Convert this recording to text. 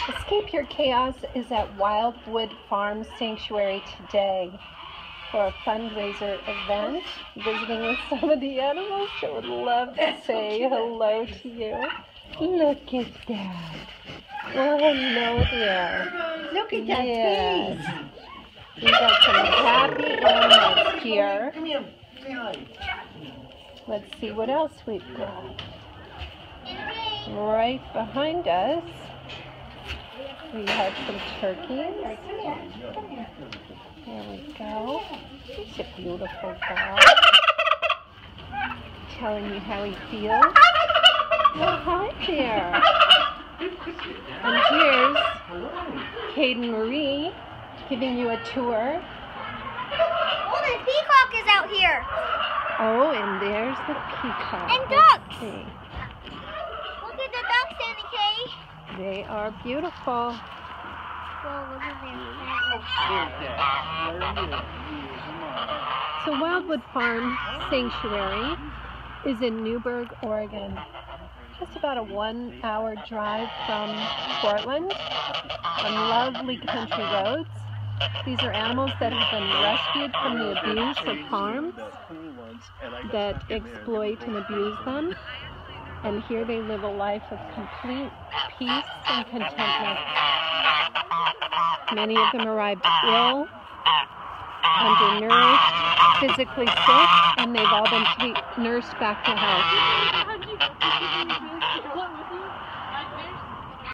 Escape Your Chaos is at Wildwood Farm Sanctuary today for a fundraiser event, visiting with some of the animals that would love to say hello to you. Look at that. Well, hello there. Look at that yes. We've got some happy animals here. Come here. Say hi. Let's see what else we've got. Right behind us, we have some turkeys. There we go. He's a beautiful dog. Telling you how he feels. Oh, hi there. And here's Caden Marie giving you a tour. Oh, the peacock is out here. Oh, and there's the peacock. And ducks. Let's see. Look at the ducks in the cage. They are beautiful. Well, look at them. So Wildwood Farm Sanctuary is in Newberg, Oregon. Just about a 1-hour drive from Portland on lovely country roads. These are animals that have been rescued from the abuse of farms that exploit and abuse them. And here they live a life of complete peace and contentment. Many of them arrived ill, undernourished, physically sick, and they've all been nursed back to health.